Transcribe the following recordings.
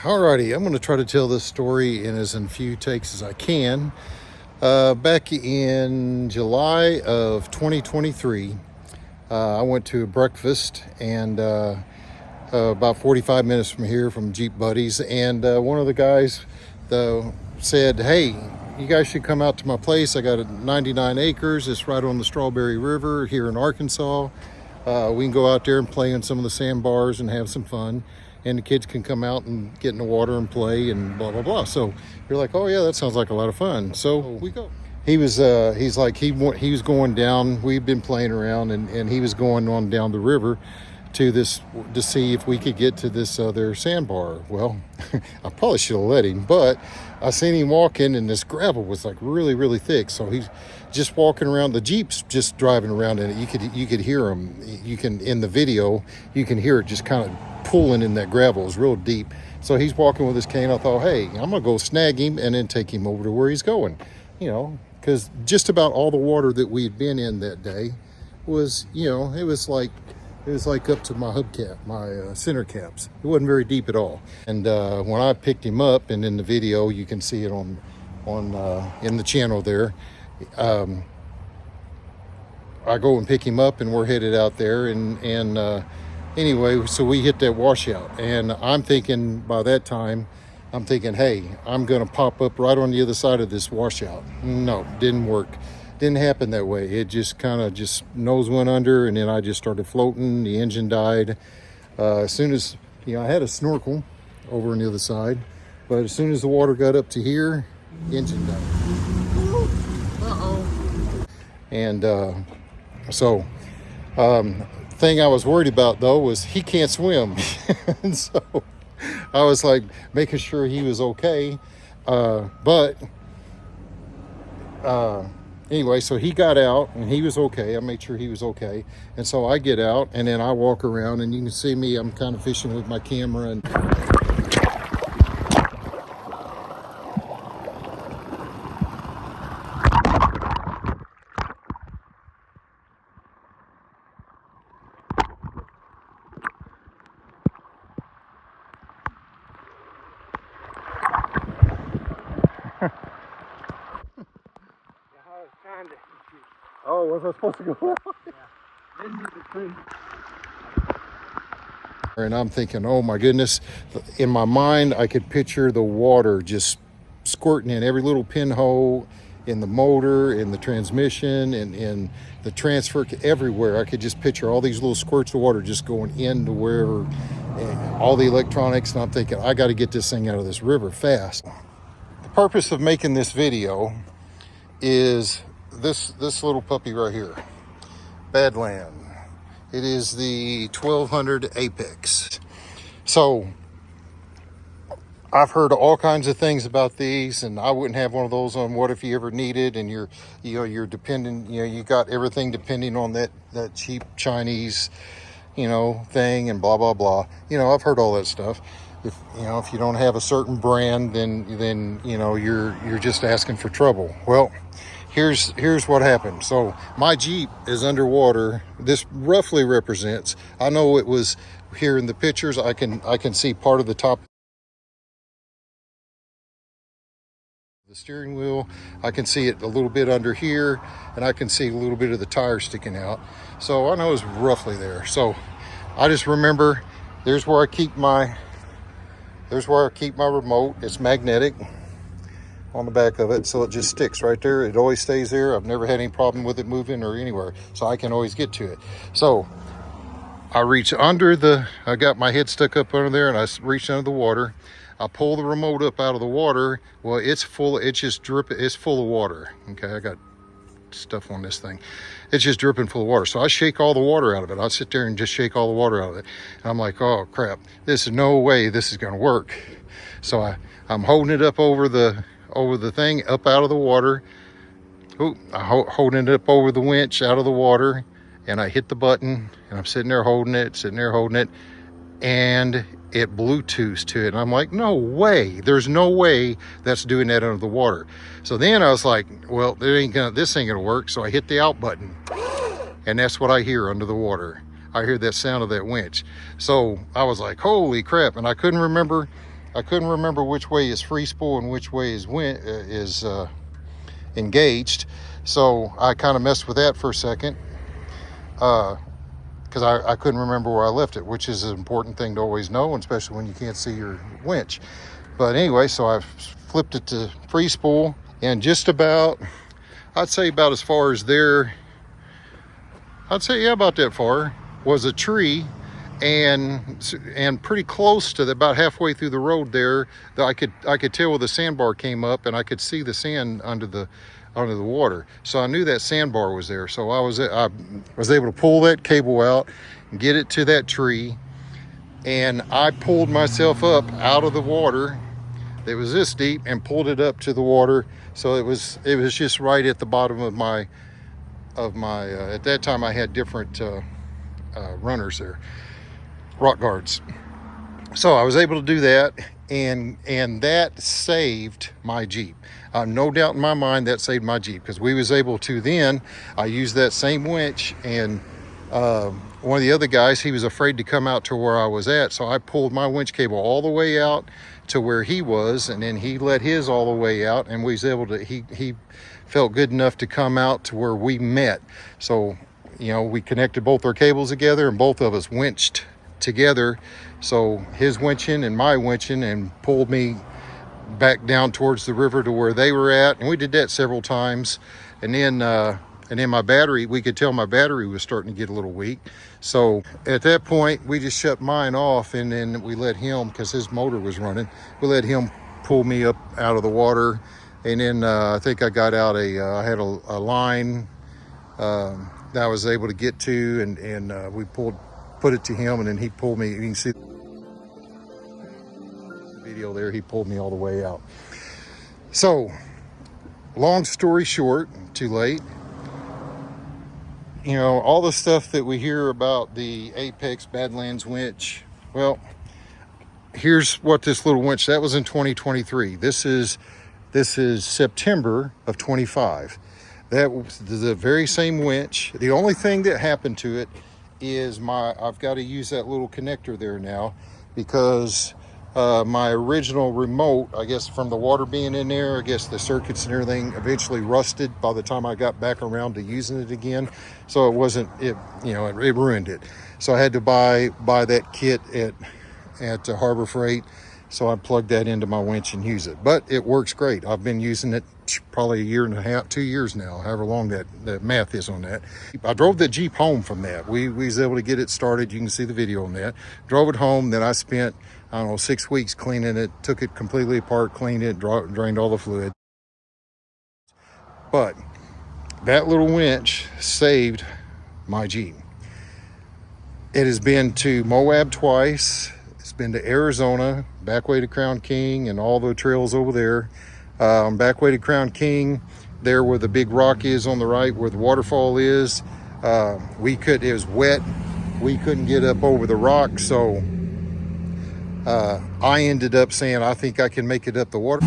Alrighty, I'm going to try to tell this story in as few takes as I can. Back in July of 2023, I went to a breakfast and about 45 minutes from here from Jeep Buddies, and one of the guys said, "Hey, you guys should come out to my place. I got 99 acres. It's right on the Strawberry River here in Arkansas. We can go out there and play on some of the sandbars and have some fun. And the kids can come out and get in the water and play and blah, blah, blah." So you're like, "Oh yeah, that sounds like a lot of fun." So we go. He was going down. We've been playing around, and he was going on down the river to see if we could get to this other sandbar. Well, I probably should have let him, but I seen him walking, and this gravel was like really, really thick. So he's just walking around. The Jeep's just driving around in it. You could hear him. You can, in the video, you can hear it just kind of pulling in that gravel. Is real deep. So he's walking with his cane. I thought, hey, I'm gonna go snag him and then take him over to where he's going, because just about all the water that we had been in that day was, it was like up to my hubcap, my center caps. It wasn't very deep at all. And when I picked him up, and in the video you can see it on in the channel there, I go and pick him up, and we're headed out there, and anyway, so we hit that washout, and I'm thinking, by that time, hey, I'm gonna pop up right on the other side of this washout. No, didn't work. Didn't happen that way. It just kind of nose went under, and then I just started floating. The engine died. As soon as, I had a snorkel over on the other side, but as soon as the water got up to here, engine died. Uh-oh. And thing I was worried about though was he can't swim. And so I was like making sure he was okay. Anyway, so he got out and he was okay. I made sure he was okay. And so I get out, and then I walk around, and you can see me, I'm kind of fishing with my camera, and oh, was I supposed to go out? Yeah. This is the creek. And I'm thinking, oh my goodness, in my mind I could picture the water just squirting in every little pinhole, in the motor, in the transmission, and in the transfer, everywhere. I could just picture all these little squirts of water just going into wherever, all the electronics, and I'm thinking, I got to get this thing out of this river fast. The purpose of making this video is this little puppy right here, Badland. It is the 1200 Apex. So I've heard all kinds of things about these, and I wouldn't have one of those on what if you ever need it, and you're dependent, you got everything depending on that cheap Chinese, thing, and blah blah blah. I've heard all that stuff. If you don't have a certain brand, then you're just asking for trouble. Well, here's what happened. So my Jeep is underwater. This roughly represents, I know it was here in the pictures, I can see part of the top of the steering wheel. I can see it a little bit under here, and I can see a little bit of the tire sticking out. So I know it's roughly there. So I just remember, there's where I keep my remote. It's magnetic on the back of it, so it just sticks right there. It always stays there. I've never had any problem with it moving or anywhere, so I can always get to it. So I reach under I got my head stuck up under there, and I reach under the water. I pull the remote up out of the water. Well, it's full. It's just dripping. It's full of water. Okay, I got stuff on this thing. It's just dripping full of water. So I shake all the water out of it. I sit there and just shake all the water out of it. And I'm like, oh crap, this is no way this is going to work. So I'm holding it up over the thing, up out of the water. Ooh, I'm holding it up over the winch out of the water, and I hit the button, and I'm sitting there holding it, and it Bluetooths to it. And I'm like, no way, there's no way that's doing that under the water. So then I was like, well, this ain't gonna work. So I hit the out button, and that's what I hear under the water. I hear that sound of that winch. So I was like, holy crap. And I couldn't remember I couldn't remember which way is free spool and which way is engaged. So I kind of messed with that for a second, because I couldn't remember where I left it, which is an important thing to always know, especially when you can't see your winch. But anyway, so I flipped it to free spool, and just about, I'd say about as far as there, I'd say, yeah, about that far, was a tree, and pretty close to about halfway through the road there, that I could tell where the sandbar came up, and I could see the sand under the water. So I knew that sandbar was there. So I was able to pull that cable out and get it to that tree, and I pulled myself up out of the water that was this deep and pulled it up to the water. So it was just right at the bottom of my at that time I had different runners there, rock guards. So I was able to do that, and that saved my Jeep. No doubt in my mind that saved my Jeep, because we was able to then, I used that same winch, and one of the other guys, he was afraid to come out to where I was at, so I pulled my winch cable all the way out to where he was, and then he let his all the way out, and we was able to, he felt good enough to come out to where we met. So, you know, we connected both our cables together, and both of us winched together. So his winching and my winching, and pulled me back down towards the river to where they were at. And we did that several times. And then my battery, we could tell my battery was starting to get a little weak. So at that point, we just shut mine off, and then we let him, because his motor was running, we let him pull me up out of the water. And then I think I got out I had a line that I was able to get to, and we put it to him, and then he pulled me. You can see the video there, he pulled me all the way out. So long story short, too late. You know, all the stuff that we hear about the Apex Badlands winch, well, here's what this little winch, that was in 2023. This is September of 25. That was the very same winch. The only thing that happened to it is I've got to use that little connector there now, because my original remote, I guess from the water being in there, I guess the circuits and everything eventually rusted by the time I got back around to using it again. So it ruined it. So I had to buy that kit at Harbor Freight. So I plugged that into my winch and use it. But it works great. I've been using it probably a year and a half, 2 years now, however long that math is on that. I drove the Jeep home from that. We was able to get it started. You can see the video on that. Drove it home. Then I spent, 6 weeks cleaning it, took it completely apart, cleaned it, drained all the fluid. But that little winch saved my Jeep. It has been to Moab twice. It's been to Arizona, back way to Crown King, and all the trails over there. Back way to Crown King, there where the big rock is on the right, where the waterfall is. It was wet. We couldn't get up over the rock, so I ended up saying, I think I can make it up the water.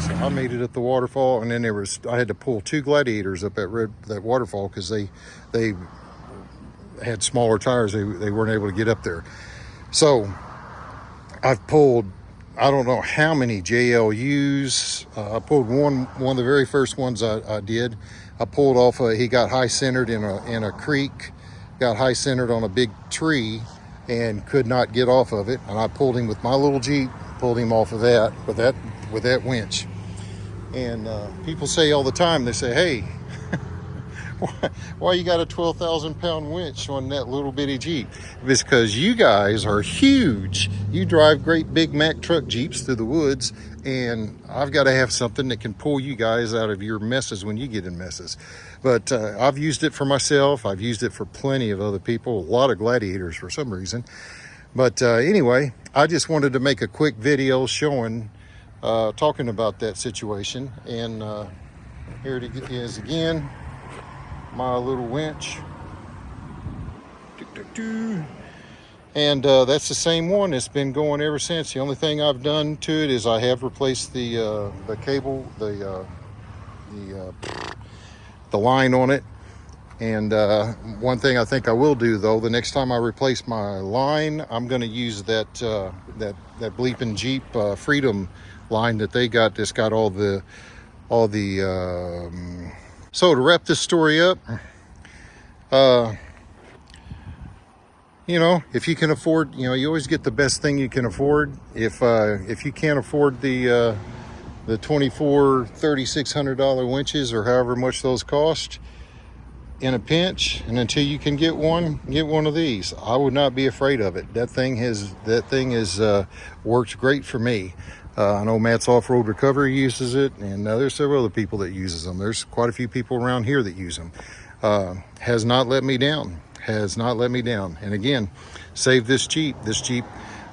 So I made it up the waterfall, and then I had to pull 2 Gladiators up that waterfall, because they had smaller tires. They weren't able to get up there. So I've pulled, I don't know how many JLUs. I pulled one of the very first ones I did. I pulled off he got high centered in a creek, got high centered on a big tree, and could not get off of it. And I pulled him with my little Jeep, pulled him off of that with that winch. And people say all the time, they say, hey, why you got a 12,000 pound winch on that little bitty Jeep? It's because you guys are huge. You drive great big Mack truck Jeeps through the woods, and I've got to have something that can pull you guys out of your messes when you get in messes. But I've used it for myself. I've used it for plenty of other people, a lot of Gladiators for some reason. But anyway, I just wanted to make a quick video showing, talking about that situation. And here it is again. My little winch, and that's the same one. It's been going ever since. The only thing I've done to it is I have replaced the cable, the line on it, And one thing I think I will do though, the next time I replace my line, I'm going to use that that bleeping Jeep Freedom line that they got. That's got all the So to wrap this story up, you know, if you can afford, you know, you always get the best thing you can afford. If you can't afford the $2,400-$3,600 winches or however much those cost, in a pinch, and until you can get one of these. I would not be afraid of it. That thing has worked great for me. I know Matt's Off-Road Recovery uses it, and there's several other people that uses them. There's quite a few people around here that use them. Has not let me down. Has not let me down. And again, save this Jeep.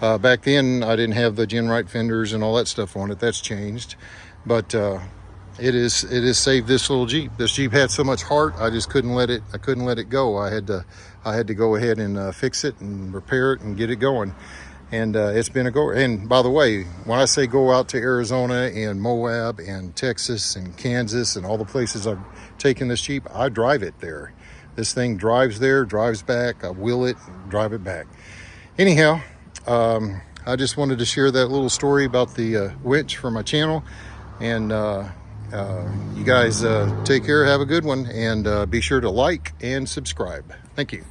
Back then I didn't have the GenRight fenders and all that stuff on it. That's changed, but it is saved this little Jeep. This Jeep had so much heart, I just couldn't let it go. I had to go ahead and fix it and repair it and get it going. And it's been a go. And by the way, when I say go out to Arizona and Moab and Texas and Kansas and all the places I've taken this Jeep, I drive it there. This thing drives there, drives back. I wheel it, drive it back. Anyhow, I just wanted to share that little story about the winch for my channel. And you guys take care, have a good one, and be sure to like and subscribe. Thank you.